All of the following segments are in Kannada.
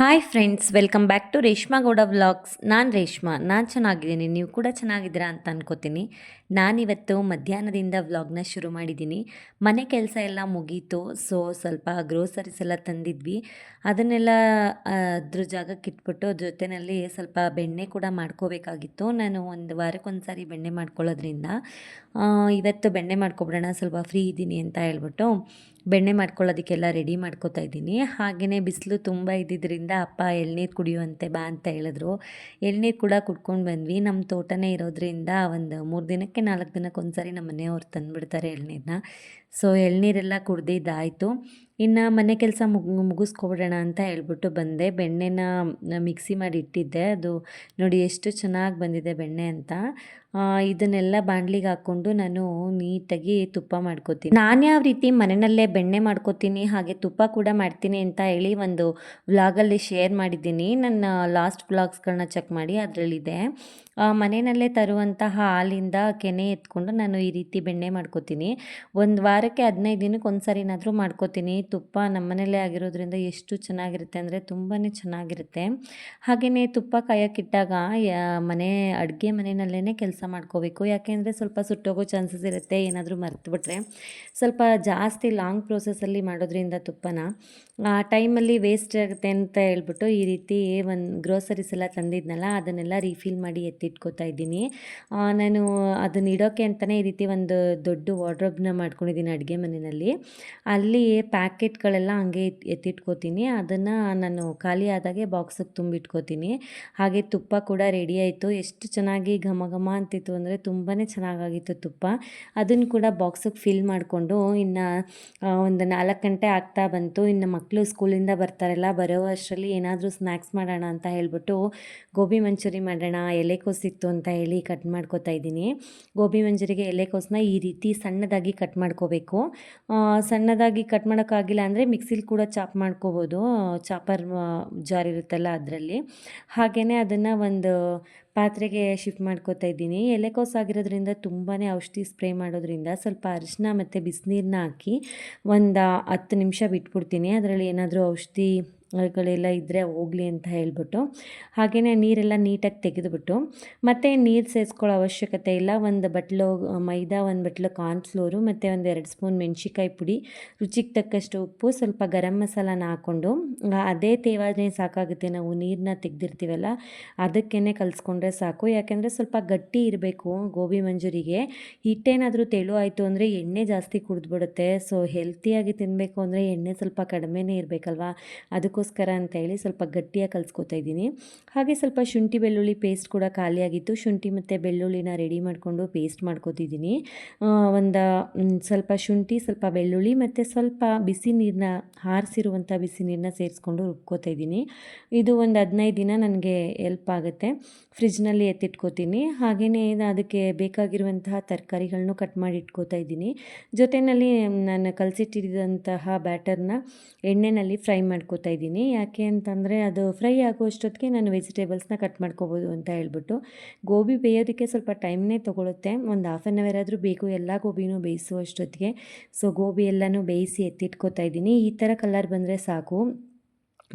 Hi friends, welcome back to Reshma Gowda vlogs. ನಾನು ರೇಷ್ಮಾ. ನಾನು ಚೆನ್ನಾಗಿದ್ದೀನಿ, ನೀವು ಕೂಡ ಚೆನ್ನಾಗಿದ್ದೀರಾ ಅಂತ ಅನ್ಕೋತೀನಿ. ನಾನಿವತ್ತು ಮಧ್ಯಾಹ್ನದಿಂದ ವ್ಲಾಗ್ನ ಶುರು ಮಾಡಿದ್ದೀನಿ. ಮನೆ ಕೆಲಸ ಎಲ್ಲ ಮುಗೀತು. ಸ್ವಲ್ಪ ಗ್ರೋಸರೀಸ್ ಎಲ್ಲ ತಂದಿದ್ವಿ. ಅದನ್ನೆಲ್ಲ ಅದ್ರ ಜಾಗಕ್ಕೆ ಇಟ್ಬಿಟ್ಟು ಜೊತೆಯಲ್ಲಿ ಸ್ವಲ್ಪ ಬೆಣ್ಣೆ ಕೂಡ ಮಾಡ್ಕೋಬೇಕಾಗಿತ್ತು. ನಾನು ಒಂದು ವಾರಕ್ಕೊಂದು ಸಾರಿ ಬೆಣ್ಣೆ ಮಾಡ್ಕೊಳ್ಳೋದ್ರಿಂದ ಇವತ್ತು ಬೆಣ್ಣೆ ಮಾಡ್ಕೊಬಿಡೋಣ, ಸ್ವಲ್ಪ ಫ್ರೀ ಇದ್ದೀನಿ ಅಂತ ಹೇಳ್ಬಿಟ್ಟು ಬೆಣ್ಣೆ ಮಾಡ್ಕೊಳ್ಳೋದಕ್ಕೆಲ್ಲ ರೆಡಿ ಮಾಡ್ಕೋತಾ ಇದ್ದೀನಿ. ಹಾಗೆಯೇ ಬಿಸಿಲು ತುಂಬ ಇದ್ದಿದ್ದರಿಂದ ಅಪ್ಪ ಎಳ್ನೀರು ಕುಡಿಯುವಂತೆ ಬಾ ಅಂತ ಹೇಳಿದ್ರು. ಎಳ್ನೀರು ಕೂಡ ಕುಡ್ಕೊಂಡು ಬಂದ್ವಿ. ನಮ್ಮ ತೋಟನೇ ಇರೋದ್ರಿಂದ ಒಂದು 3 ದಿನಕ್ಕೆ 4 ದಿನಕ್ಕೆ ಒಂದು ಸಾರಿ ನಮ್ಮ ಮನೆಯವ್ರು ತಂದುಬಿಡ್ತಾರೆ ಎಳ್ನೀರನ್ನ. ಎಳ್ನೀರೆಲ್ಲ ಕುಡ್ದಿದ್ದಾಯಿತು. ಇನ್ನು ಮನೆ ಕೆಲಸ ಮುಗಿಸ್ಕೊಬಿಡೋಣ ಅಂತ ಹೇಳ್ಬಿಟ್ಟು ಬಂದೆ. ಬೆಣ್ಣೆನ ಮಿಕ್ಸಿ ಮಾಡಿ ಇಟ್ಟಿದ್ದೆ. ಅದು ನೋಡಿ ಎಷ್ಟು ಚೆನ್ನಾಗಿ ಬಂದಿದೆ ಬೆಣ್ಣೆ ಅಂತ. ಇದನ್ನೆಲ್ಲ ಬಾಣಲಿಗೆ ಹಾಕ್ಕೊಂಡು ನಾನು ನೀಟಾಗಿ ತುಪ್ಪ ಮಾಡ್ಕೋತೀನಿ. ನಾನು ಯಾವ ರೀತಿ ಮನೆಯಲ್ಲೇ ಬೆಣ್ಣೆ ಮಾಡ್ಕೋತೀನಿ ಹಾಗೆ ತುಪ್ಪ ಕೂಡ ಮಾಡ್ತೀನಿ ಅಂತ ಹೇಳಿ ಒಂದು ವ್ಲಾಗಲ್ಲಿ ಶೇರ್ ಮಾಡಿದ್ದೀನಿ. ನನ್ನ ಲಾಸ್ಟ್ ವ್ಲಾಗ್ಸ್ಗಳನ್ನ ಚೆಕ್ ಮಾಡಿ, ಅದರಲ್ಲಿದೆ. ಮನೆಯಲ್ಲೇ ತರುವಂತಹ ಹಾಲಿಂದ ಕೆನೆ ಎತ್ಕೊಂಡು ನಾನು ಈ ರೀತಿ ಬೆಣ್ಣೆ ಮಾಡ್ಕೋತೀನಿ. ಒಂದು ವಾರಕ್ಕೆ 15 ದಿನಕ್ಕೆ ಒಂದು ಸಾರಿನಾದರೂ ಮಾಡ್ಕೋತೀನಿ. ತುಪ್ಪ ನಮ್ಮನೇಲೇ ಆಗಿರೋದ್ರಿಂದ ಎಷ್ಟು ಚೆನ್ನಾಗಿರುತ್ತೆ ಅಂದರೆ ತುಂಬಾ ಚೆನ್ನಾಗಿರುತ್ತೆ. ಹಾಗೆಯೇ ತುಪ್ಪ ಕಾಯಕ್ಕಿಟ್ಟಾಗ ಅಡುಗೆ ಮನೆಯಲ್ಲೇ ಕೆಲಸ ಮಾಡ್ಕೋಬೇಕು. ಯಾಕೆಂದರೆ ಸ್ವಲ್ಪ ಸುಟ್ಟೋಗೋ ಚಾನ್ಸಸ್ ಇರುತ್ತೆ, ಏನಾದರೂ ಮರ್ತುಬಿಟ್ರೆ. ಸ್ವಲ್ಪ ಜಾಸ್ತಿ ಲಾಂಗ್ ಪ್ರೋಸೆಸ್ಸಲ್ಲಿ ಮಾಡೋದ್ರಿಂದ ತುಪ್ಪನ ಆ ಟೈಮಲ್ಲಿ ವೇಸ್ಟ್ ಆಗುತ್ತೆ ಅಂತ ಹೇಳ್ಬಿಟ್ಟು ಈ ರೀತಿ ಒಂದು ಗ್ರೋಸರೀಸ್ ಎಲ್ಲ ತಂದಿದ್ನಲ್ಲ ಅದನ್ನೆಲ್ಲ ರೀಫಿಲ್ ಮಾಡಿ ಎತ್ತಿಟ್ಕೋತಾ ಇದ್ದೀನಿ. ನಾನು ಅದನ್ನ ಇಡೋಕ್ಕೆ ಅಂತಲೇ ಈ ರೀತಿ ಒಂದು ದೊಡ್ಡ ವಾರ್ಡ್ರೋಬ್ನ ಮಾಡ್ಕೊಂಡಿದ್ದೀನಿ ಅಡುಗೆ ಮನೆಯಲ್ಲಿ. ಅಲ್ಲಿ ಪ್ಯಾಕೆಟ್ಗಳೆಲ್ಲ ಹಂಗೆ ಎತ್ತಿಟ್ಕೋತೀನಿ. ಅದನ್ನು ನಾನು ಖಾಲಿ ಆದಾಗೆ ಬಾಕ್ಸಿಗೆ ತುಂಬಿಟ್ಕೋತೀನಿ. ಹಾಗೆ ತುಪ್ಪ ಕೂಡ ರೆಡಿ ಆಯಿತು. ಎಷ್ಟು ಚೆನ್ನಾಗಿ ಘಮ ಘಮ ಅಂತಿತ್ತು ಅಂದರೆ ತುಂಬಾ ಚೆನ್ನಾಗಾಗಿತ್ತು ತುಪ್ಪ. ಅದನ್ನು ಕೂಡ ಬಾಕ್ಸಿಗೆ ಫಿಲ್ ಮಾಡಿಕೊಂಡು ಇನ್ನು ಒಂದು 4 ಗಂಟೆ ಆಗ್ತಾ ಬಂತು. ಇನ್ನು ಮಕ್ಕಳು ಸ್ಕೂಲಿಂದ ಬರ್ತಾರಲ್ಲ, ಬರೋ ಅಷ್ಟರಲ್ಲಿ ಏನಾದರೂ ಸ್ನ್ಯಾಕ್ಸ್ ಮಾಡೋಣ ಅಂತ ಹೇಳ್ಬಿಟ್ಟು ಗೋಬಿ ಮಂಚೂರಿ ಮಾಡೋಣ, ಎಲೆಕೋಸಿತ್ತು ಅಂತ ಹೇಳಿ ಕಟ್ ಮಾಡ್ಕೋತಾ ಇದ್ದೀನಿ. ಗೋಬಿ ಮಂಚೂರಿಗೆ ಎಲೆಕೋಸನ್ನ ಈ ರೀತಿ ಸಣ್ಣದಾಗಿ ಕಟ್ ಮಾಡ್ಕೋಬೇಕು. ಸಣ್ಣದಾಗಿ ಕಟ್ ಮಾಡೋಕ್ಕಾಗಿಲ್ಲ ಅಂದರೆ ಮಿಕ್ಸಿಲಿ ಕೂಡ ಚಾಪ್ ಮಾಡ್ಕೋಬೋದು, ಚಾಪರ್ ಜಾರ್ ಇರುತ್ತಲ್ಲ ಅದರಲ್ಲಿ. ಹಾಗೆಯೇ ಅದನ್ನು ಒಂದು ಪಾತ್ರೆಗೆ ಶಿಫ್ಟ್ ಮಾಡ್ಕೋತಾ ಇದ್ದೀನಿ. ಎಲೆಕೋಸು ಆಗಿರೋದ್ರಿಂದ ತುಂಬಾ ಔಷಧಿ ಸ್ಪ್ರೇ ಮಾಡೋದ್ರಿಂದ ಸ್ವಲ್ಪ ಅರಿಶಿನ ಮತ್ತು ಬಿಸಿನೀರನ್ನ ಹಾಕಿ ಒಂದು 10 ನಿಮಿಷ ಬಿಟ್ಬಿಡ್ತೀನಿ. ಅದರಲ್ಲಿ ಏನಾದರೂ ಔಷಧಿಗಳೆಲ್ಲ ಇದ್ದರೆ ಹೋಗಲಿ ಅಂತ ಹೇಳ್ಬಿಟ್ಟು. ಹಾಗೆಯೇ ನೀರೆಲ್ಲ ನೀಟಾಗಿ ತೆಗೆದುಬಿಟ್ಟು ಮತ್ತು ನೀರು ಸೇರಿಸ್ಕೊಳ್ಳೋ ಅವಶ್ಯಕತೆ ಇಲ್ಲ. ಒಂದು ಬಟ್ಲು ಮೈದಾ, ಒಂದು ಬಟ್ಲು ಕಾರ್ನ್ಫ್ಲೋರು ಮತ್ತು ಒಂದು 2 ಸ್ಪೂನ್ ಮೆಣಸಿಕಾಯಿ ಪುಡಿ, ರುಚಿಗೆ ತಕ್ಕಷ್ಟು ಉಪ್ಪು, ಸ್ವಲ್ಪ ಗರಂ ಮಸಾಲಾನ ಹಾಕ್ಕೊಂಡು ಅದೇ ತೇವಾದರೆ ಸಾಕಾಗುತ್ತೆ. ನಾವು ನೀರನ್ನ ತೆಗೆದಿರ್ತೀವಲ್ಲ ಅದಕ್ಕೇ ಕಲಿಸ್ಕೊಂಡ್ರೆ ಸಾಕು. ಯಾಕೆಂದರೆ ಸ್ವಲ್ಪ ಗಟ್ಟಿ ಇರಬೇಕು ಗೋಬಿ ಮಂಚೂರಿಗೆ. ಹಿಟ್ಟೇನಾದರೂ ತೆಳು ಆಯಿತು ಅಂದರೆ ಎಣ್ಣೆ ಜಾಸ್ತಿ ಕುಡಿದ್ಬಿಡುತ್ತೆ. ಹೆಲ್ತಿಯಾಗಿ ತಿನ್ನಬೇಕು ಅಂದರೆ ಎಣ್ಣೆ ಸ್ವಲ್ಪ ಕಡಿಮೆನೇ ಇರಬೇಕಲ್ವ, ಅದಕ್ಕೋಸ್ಕರ ಅಂತೇಳಿ ಸ್ವಲ್ಪ ಗಟ್ಟಿಯಾಗಿ ಕಲಿಸ್ಕೊತಾ ಇದ್ದೀನಿ. ಹಾಗೆ ಸ್ವಲ್ಪ ಶುಂಠಿ ಬೆಳ್ಳುಳ್ಳಿ ಪೇಸ್ಟ್ ಕೂಡ ಖಾಲಿಯಾಗಿತ್ತು. ಶುಂಠಿ ಮತ್ತು ಬೆಳ್ಳುಳ್ಳಿನ ರೆಡಿ ಮಾಡಿಕೊಂಡು ಪೇಸ್ಟ್ ಮಾಡ್ಕೋತಿದ್ದೀನಿ. ಒಂದು ಸ್ವಲ್ಪ ಶುಂಠಿ, ಸ್ವಲ್ಪ ಬೆಳ್ಳುಳ್ಳಿ ಮತ್ತು ಸ್ವಲ್ಪ ಬಿಸಿ ನೀರನ್ನ, ಆರಿಸಿರುವಂಥ ಬಿಸಿ ನೀರನ್ನ ಸೇರಿಸ್ಕೊಂಡು ರುಬ್ಕೋತಾ ಇದ್ದೀನಿ. ಇದು ಒಂದು 15 ದಿನ ನನಗೆ ಹೆಲ್ಪ್ ಆಗುತ್ತೆ. ಫ್ರಿಜ್ನಲ್ಲಿ ಎತ್ತಿಟ್ಕೋತೀನಿ. ಹಾಗೆಯೇ ಅದಕ್ಕೆ ಬೇಕಾಗಿರುವಂತಹ ತರಕಾರಿಗಳನ್ನೂ ಕಟ್ ಮಾಡಿ ಇಟ್ಕೋತಾ ಇದ್ದೀನಿ. ಜೊತೆಯಲ್ಲಿ ನಾನು ಕಲಸಿಟ್ಟಿದ್ದಂತಹ ಬ್ಯಾಟರ್ನ ಎಣ್ಣೆಯಲ್ಲಿ ಫ್ರೈ ಮಾಡ್ಕೋತಾ ಇದ್ದೀನಿ. ಯಾಕೆ ಅಂತಂದರೆ ಅದು ಫ್ರೈ ಆಗುವಷ್ಟೊತ್ತಿಗೆ ನಾನು ವೆಜಿಟೇಬಲ್ಸ್ನ ಕಟ್ ಮಾಡ್ಕೋಬೋದು ಅಂತ ಹೇಳ್ಬಿಟ್ಟು. ಗೋಬಿ ಬೇಯೋದಕ್ಕೆ ಸ್ವಲ್ಪ ಟೈಮ್ನೇ ತೊಗೊಳುತ್ತೆ, ಒಂದು 1/2 hour ಆದರೂ ಬೇಕು ಎಲ್ಲ ಗೋಬಿನೂ ಬೇಯಿಸುವಷ್ಟೊತ್ತಿಗೆ. ಗೋಬಿ ಎಲ್ಲನೂ ಬೇಯಿಸಿ ಎತ್ತಿಟ್ಕೋತಾ ಇದ್ದೀನಿ. ಈ ಥರ ಕಲರ್ ಬಂದರೆ ಸಾಕು.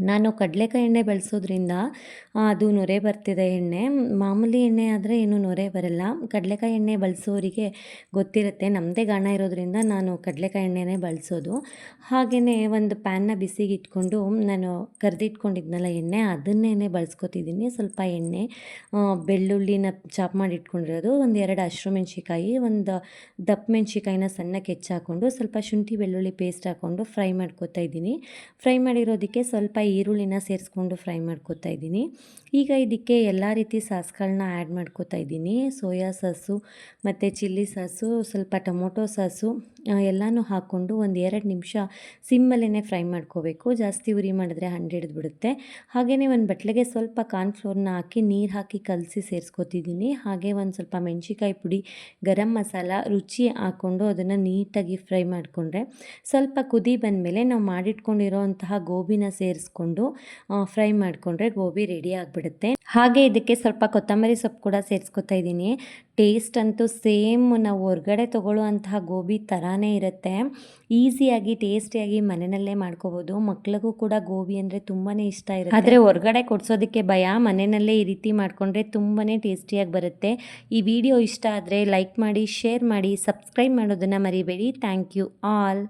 ನಾನು ಕಡಲೆಕಾಯಿ ಎಣ್ಣೆ ಬಳಸೋದ್ರಿಂದ ಅದು ನೊರೆ ಬರ್ತಿದೆ ಎಣ್ಣೆ. ಮಾಮೂಲಿ ಎಣ್ಣೆ ಆದರೆ ಏನೂ ನೊರೆ ಬರಲ್ಲ. ಕಡಲೆಕಾಯಿ ಎಣ್ಣೆ ಬಳಸೋರಿಗೆ ಗೊತ್ತಿರುತ್ತೆ. ನಮ್ಮದೇ ಗಾಣ ಇರೋದ್ರಿಂದ ನಾನು ಕಡಲೆಕಾಯಿ ಎಣ್ಣೆನೇ ಬಳಸೋದು. ಹಾಗೆಯೇ ಒಂದು ಪ್ಯಾನ್ನ ಬಿಸಿಗೆ ಇಟ್ಕೊಂಡು ನಾನು ಕರೆದಿಟ್ಕೊಂಡಿದ್ನಲ್ಲ ಎಣ್ಣೆ, ಅದನ್ನೇ ಬಳಸ್ಕೊತಿದ್ದೀನಿ. ಸ್ವಲ್ಪ ಎಣ್ಣೆ, ಬೆಳ್ಳುಳ್ಳಿನ ಚಾಪ್ ಮಾಡಿ ಇಟ್ಕೊಂಡಿರೋದು, ಒಂದು 2 ಹಸಿರು ಮೆಣಸಿಕಾಯಿ, ಒಂದು ದಪ್ಪ ಮೆಣಸಿಕಾಯಿನ ಸಣ್ಣಕ್ಕೆ ಹೆಚ್ಚಾಕೊಂಡು ಸ್ವಲ್ಪ ಶುಂಠಿ ಬೆಳ್ಳುಳ್ಳಿ ಪೇಸ್ಟ್ ಹಾಕ್ಕೊಂಡು ಫ್ರೈ ಮಾಡ್ಕೊತಾ ಇದ್ದೀನಿ. ಫ್ರೈ ಮಾಡಿರೋದಕ್ಕೆ ಸ್ವಲ್ಪ ಈರುಳ್ಳಿನ ಸೇರಿಸ್ಕೊಂಡು ಫ್ರೈ ಮಾಡ್ಕೋತಾ ಇದ್ದೀನಿ. ಈಗ ಇದಕ್ಕೆ ಎಲ್ಲ ರೀತಿ ಸಾಸ್ಗಳನ್ನ ಆ್ಯಡ್ ಮಾಡ್ಕೋತಾ ಇದ್ದೀನಿ. ಸೋಯಾ ಸಾಸು ಮತ್ತು ಚಿಲ್ಲಿ ಸಾಸು, ಸ್ವಲ್ಪ ಟೊಮೊಟೊ ಸಾಸು ಎಲ್ಲನೂ ಹಾಕ್ಕೊಂಡು ಒಂದು 2 ನಿಮಿಷ ಸಿಮ್ಮಲ್ಲೇ ಫ್ರೈ ಮಾಡ್ಕೋಬೇಕು. ಜಾಸ್ತಿ ಉರಿ ಮಾಡಿದ್ರೆ ಹಿಡಿದ್ಬಿಡುತ್ತೆ. ಹಾಗೆಯೇ ಒಂದು ಬಟ್ಲಿಗೆ ಸ್ವಲ್ಪ ಕಾರ್ನ್ಫ್ಲೋರ್ನ ಹಾಕಿ ನೀರು ಹಾಕಿ ಕಲಸಿ ಸೇರಿಸ್ಕೊತಿದ್ದೀನಿ. ಹಾಗೆ ಒಂದು ಸ್ವಲ್ಪ ಮೆಣಸಿಕಾಯಿ ಪುಡಿ, ಗರಂ ಮಸಾಲ, ರುಚಿ ಹಾಕ್ಕೊಂಡು ಅದನ್ನು ನೀಟಾಗಿ ಫ್ರೈ ಮಾಡಿಕೊಂಡ್ರೆ ಸ್ವಲ್ಪ ಕುದಿ ಬಂದಮೇಲೆ ನಾವು ಮಾಡಿಟ್ಕೊಂಡಿರೋಂತಹ ಗೋಬಿನ ಸೇರಿಸ್ಕೊಂಡು ಫ್ರೈ ಮಾಡಿಕೊಂಡ್ರೆ ಗೋಬಿ ರೆಡಿ ಆಗಿಬಿಡುತ್ತೆ. ಹಾಗೆ ಇದಕ್ಕೆ ಸ್ವಲ್ಪ ಕೊತ್ತಂಬರಿ ಸೊಪ್ಪು ಕೂಡ ಸೇರಿಸ್ಕೊತಾ ಇದ್ದೀನಿ. ಟೇಸ್ಟ್ ಅಂತೂ ಸೇಮ್ ನಾವು ಹೊರ್ಗಡೆ ತೊಗೊಳ್ಳುವಂತಹ ಗೋಬಿ ಥರಾನೇ ಇರುತ್ತೆ. ಈಸಿಯಾಗಿ ಟೇಸ್ಟಿಯಾಗಿ ಮನೆಯಲ್ಲೇ ಮಾಡ್ಕೋಬೋದು. ಮಕ್ಳಿಗೂ ಕೂಡ ಗೋಬಿ ಅಂದರೆ ತುಂಬಾ ಇಷ್ಟ ಇರುತ್ತೆ. ಆದರೆ ಹೊರ್ಗಡೆ ಕೊಡ್ಸೋದಕ್ಕೆ ಭಯ. ಮನೆಯಲ್ಲೇ ಈ ರೀತಿ ಮಾಡಿಕೊಂಡ್ರೆ ತುಂಬಾ ಟೇಸ್ಟಿಯಾಗಿ ಬರುತ್ತೆ. ಈ ವಿಡಿಯೋ ಇಷ್ಟ ಆದರೆ ಲೈಕ್ ಮಾಡಿ, ಶೇರ್ ಮಾಡಿ, ಸಬ್ಸ್ಕ್ರೈಬ್ ಮಾಡೋದನ್ನು ಮರಿಬೇಡಿ. Thank you all.